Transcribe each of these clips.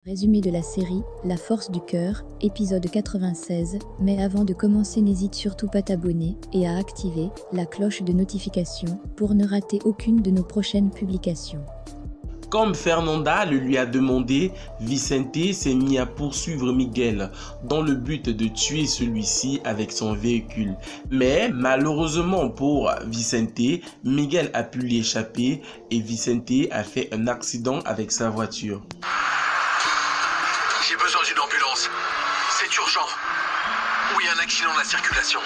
Résumé de la série La force du cœur, épisode 96, mais avant de commencer n'hésite surtout pas à t'abonner et à activer la cloche de notification pour ne rater aucune de nos prochaines publications. Comme Fernanda le lui a demandé, Vicente s'est mis à poursuivre Miguel dans le but de tuer celui-ci avec son véhicule. Mais malheureusement pour Vicente, Miguel a pu lui échapper et Vicente a fait un accident avec sa voiture. J'ai besoin d'une ambulance. C'est urgent. Oui, un accident de la circulation.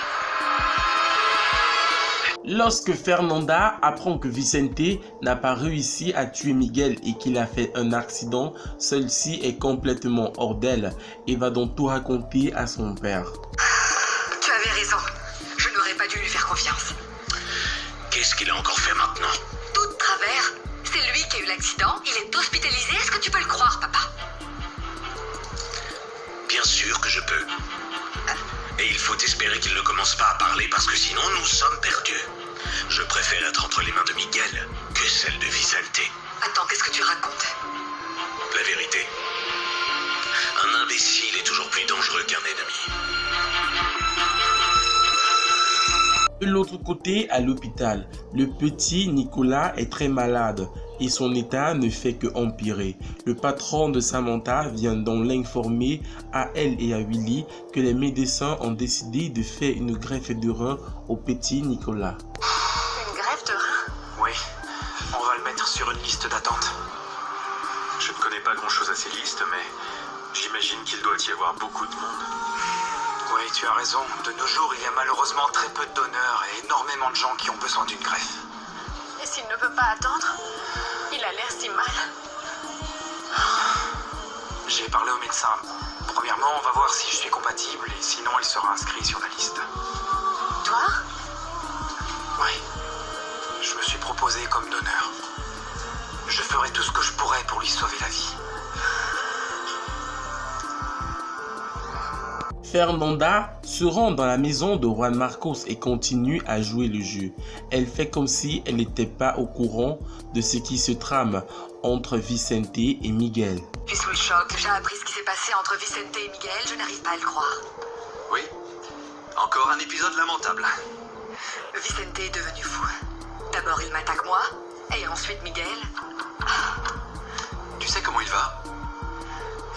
Lorsque Fernanda apprend que Vicente n'a pas réussi à tuer Miguel et qu'il a fait un accident, celle-ci est complètement hors d'elle et va donc tout raconter à son père. Tu avais raison. Je n'aurais pas dû lui faire confiance. Qu'est-ce qu'il a encore fait maintenant? Tout de travers. C'est lui qui a eu l'accident. Il est hospitalisé. Est-ce que tu peux le croire, papa? Bien sûr que je peux. Et il faut espérer qu'il ne commence pas à parler parce que sinon nous sommes perdus. Je préfère être entre les mains de Miguel que celle de Vicente. Attends, qu'est-ce que tu racontes? La vérité. Un imbécile est toujours plus dangereux qu'un ennemi. De l'autre côté, à l'hôpital, le petit Nicolas est très malade et son état ne fait que empirer. Le patron de Samantha vient donc l'informer à elle et à Willy que les médecins ont décidé de faire une greffe de rein au petit Nicolas. Une greffe de rein? Oui, on va le mettre sur une liste d'attente. Je ne connais pas grand-chose à ces listes, mais j'imagine qu'il doit y avoir beaucoup de monde. Oui, tu as raison. De nos jours, il y a malheureusement très peu de donneurs et énormément de gens qui ont besoin d'une greffe. Et s'il ne peut pas attendre? Il a l'air si mal. J'ai parlé au médecin. Premièrement, on va voir si je suis compatible et sinon il sera inscrit sur la liste. Toi? Oui. Je me suis proposé comme donneur. Je ferai tout ce que je pourrai pour lui sauver la vie. Fernanda se rend dans la maison de Juan Marcos et continue à jouer le jeu. Elle fait comme si elle n'était pas au courant de ce qui se trame entre Vicente et Miguel. Je suis sous le choc. J'ai appris ce qui s'est passé entre Vicente et Miguel. Je n'arrive pas à le croire. Oui. Encore un épisode lamentable. Vicente est devenu fou. D'abord, il m'attaque moi. Et ensuite, Miguel. Tu sais comment il va?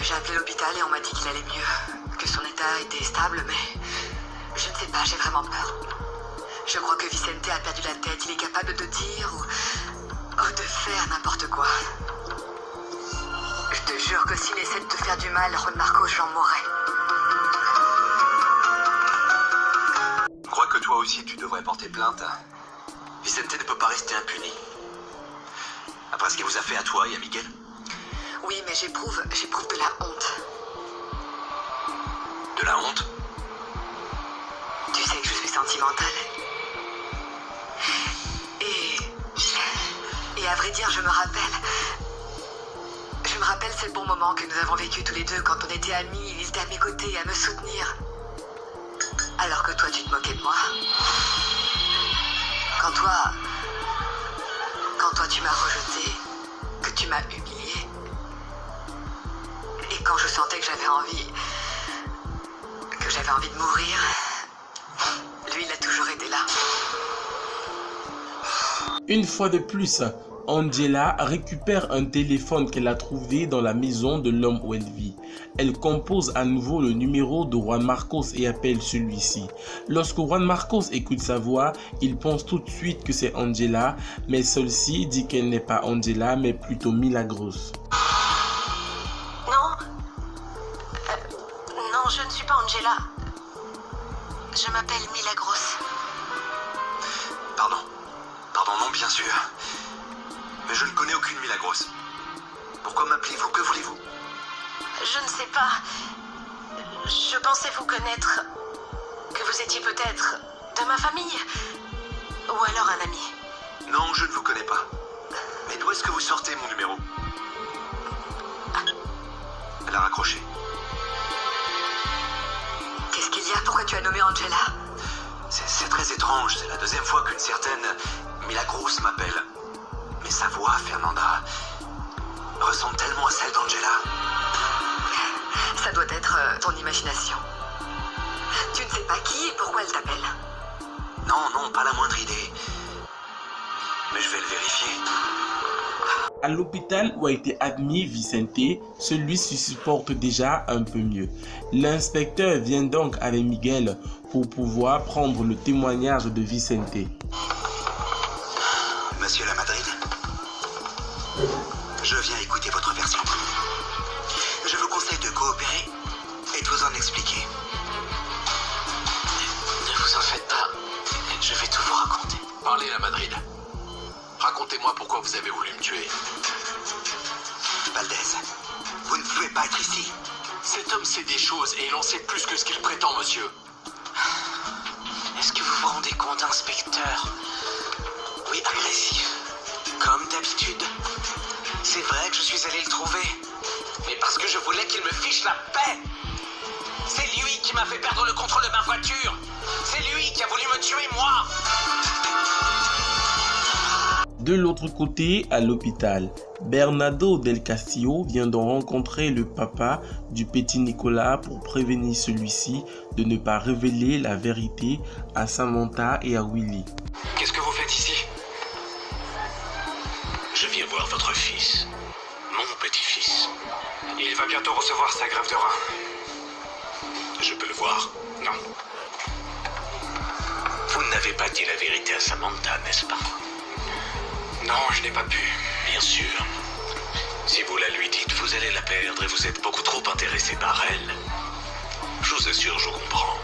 J'ai appelé l'hôpital et on m'a dit qu'il allait mieux. Que son état était stable, mais je ne sais pas, j'ai vraiment peur. Je crois que Vicente a perdu la tête, il est capable de dire ou de faire n'importe quoi. Je te jure que s'il essaie de te faire du mal, Juan Marcos, j'en mourrai. Je crois que toi aussi tu devrais porter plainte. Vicente ne peut pas rester impuni. Après ce qu'il vous a fait à toi et à Miguel. Oui, mais j'éprouve de la honte. De la honte? Tu sais que je suis sentimentale. Et à vrai dire, je me rappelle ces bons moments que nous avons vécus tous les deux quand on était amis, ils étaient à mes côtés à me soutenir. Alors que toi, tu te moquais de moi. Quand toi, tu m'as rejeté, que tu m'as humilié. Et quand je sentais que j'avais envie de mourir, lui, il a toujours été là. Une fois de plus, Angela récupère un téléphone qu'elle a trouvé dans la maison de l'homme où elle vit. Elle compose à nouveau le numéro de Juan Marcos et appelle celui-ci. Lorsque Juan Marcos écoute sa voix, il pense tout de suite que c'est Angela, mais celle-ci dit qu'elle n'est pas Angela, mais plutôt Milagros. Non, je ne suis pas Angela. Je m'appelle Milagros. Pardon, non, bien sûr. Mais je ne connais aucune Milagros. Pourquoi m'appelez-vous? Que voulez-vous? Je ne sais pas. Je pensais vous connaître. Que vous étiez peut-être de ma famille. Ou alors un ami. Non, je ne vous connais pas. Mais d'où est-ce que vous sortez mon numéro? Elle a raccroché. Qu'est-ce qu'il y a? Pourquoi tu as nommé Angela? C'est très étrange. C'est la deuxième fois qu'une certaine Milagros m'appelle. Mais sa voix, Fernanda, ressemble tellement à celle d'Angela. ton imagination. Tu ne sais pas qui et pourquoi elle t'appelle? Non, pas la moindre idée. Mais je vais le vérifier. À l'hôpital où a été admis Vicente, celui-ci se supporte déjà un peu mieux. L'inspecteur vient donc avec Miguel pour pouvoir prendre le témoignage de Vicente. Monsieur Lamadrid, je viens écouter votre version. Je vous conseille de coopérer et de vous en expliquer. Ne vous en faites pas. Je vais tout vous raconter. Parlez Lamadrid. Racontez-moi pourquoi vous avez voulu me tuer. Valdez, vous ne pouvez pas être ici. Cet homme sait des choses et il en sait plus que ce qu'il prétend, monsieur. Est-ce que vous vous rendez compte, inspecteur? Oui, agressif. Comme d'habitude. C'est vrai que je suis allé le trouver. Mais parce que je voulais qu'il me fiche la paix. C'est lui qui m'a fait perdre le contrôle de ma voiture. C'est lui qui a voulu me tuer, moi. De l'autre côté, à l'hôpital, Bernardo del Castillo vient de rencontrer le papa du petit Nicolas pour prévenir celui-ci de ne pas révéler la vérité à Samantha et à Willy. Qu'est-ce que vous faites ici? Je viens voir votre fils. Mon petit-fils. Il va bientôt recevoir sa greffe de rein. Je peux le voir? Non. Vous n'avez pas dit la vérité à Samantha, n'est-ce pas? Non, je n'ai pas pu. Bien sûr. Si vous la lui dites, vous allez la perdre et vous êtes beaucoup trop intéressé par elle. Je vous assure, je comprends.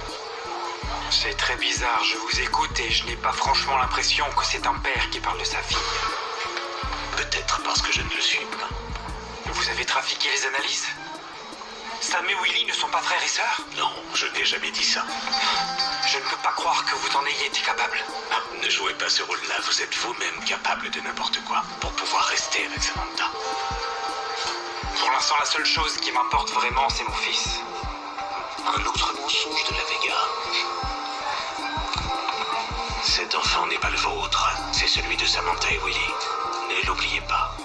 C'est très bizarre, je vous écoute et je n'ai pas franchement l'impression que c'est un père qui parle de sa fille. Peut-être parce que je ne le suis pas. Vous avez trafiqué les analyses? Sam et Willy ne sont pas frères et sœurs? Non, je n'ai jamais dit ça. Je ne peux pas croire que vous en ayez été capable. Ah, ne jouez pas ce rôle-là, vous êtes vous-même capable de n'importe quoi pour pouvoir rester avec Samantha. Pour l'instant, la seule chose qui m'importe vraiment, c'est mon fils. Un autre mensonge de la Vega. Cet enfant n'est pas le vôtre, c'est celui de Samantha et Willy. Ne l'oubliez pas.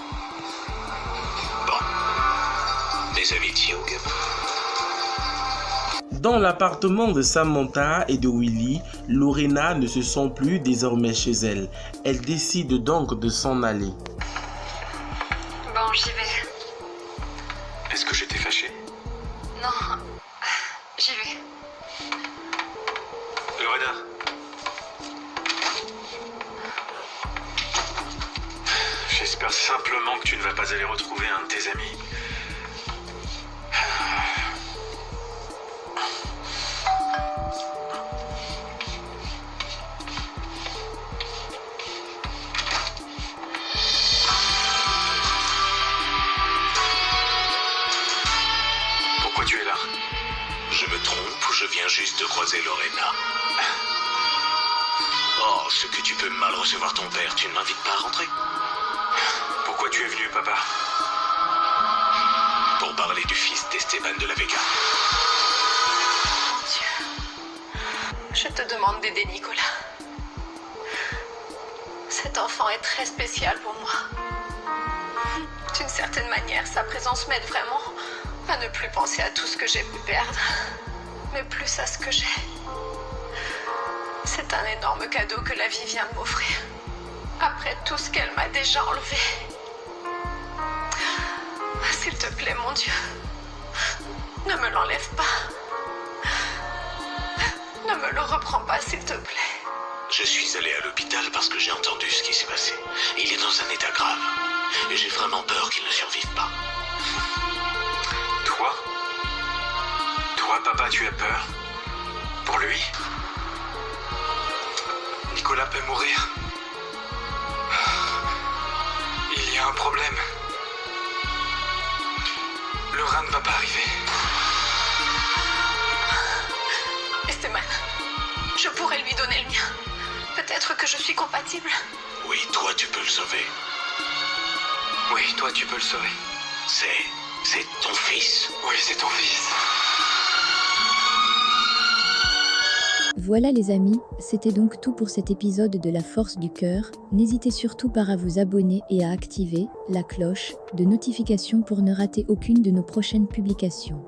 Bon. Des amitiés au gamin. Dans l'appartement de Samantha et de Willy, Lorena ne se sent plus désormais chez elle. Elle décide donc de s'en aller. Bon, j'y vais. Est-ce que j'étais fâché? Non, j'y vais. Lorena. J'espère simplement que tu ne vas pas aller retrouver un de tes amis. Pourquoi tu es là? Je me trompe ou je viens juste de croiser Lorena? Oh, ce que tu peux mal recevoir ton père, tu ne m'invites pas à rentrer? Pourquoi tu es venu, papa? Pour parler du fils d'Esteban de la Vega. Mon Dieu. Je te demande d'aider Nicolas. Cet enfant est très spécial pour moi. D'une certaine manière, sa présence m'aide vraiment à ne plus penser à tout ce que j'ai pu perdre, mais plus à ce que j'ai. C'est un énorme cadeau que la vie vient de m'offrir, après tout ce qu'elle m'a déjà enlevé. S'il te plaît, mon Dieu, ne me l'enlève pas. Ne me le reprends pas, s'il te plaît. Je suis allé à l'hôpital parce que j'ai entendu ce qui s'est passé. Il est dans un état grave. Et j'ai vraiment peur qu'il ne survive pas. Toi? Toi, papa, tu as peur? Pour lui? Nicolas peut mourir. Il y a un problème. Le rein ne va pas arriver. Esteban, je pourrais lui donner le mien. Peut-être que je suis compatible. Oui, toi, tu peux le sauver. Oui, toi, tu peux le sauver. C'est ton fils. Oui, c'est ton fils. Voilà les amis, c'était donc tout pour cet épisode de La Force du Cœur. N'hésitez surtout pas à vous abonner et à activer la cloche de notification pour ne rater aucune de nos prochaines publications.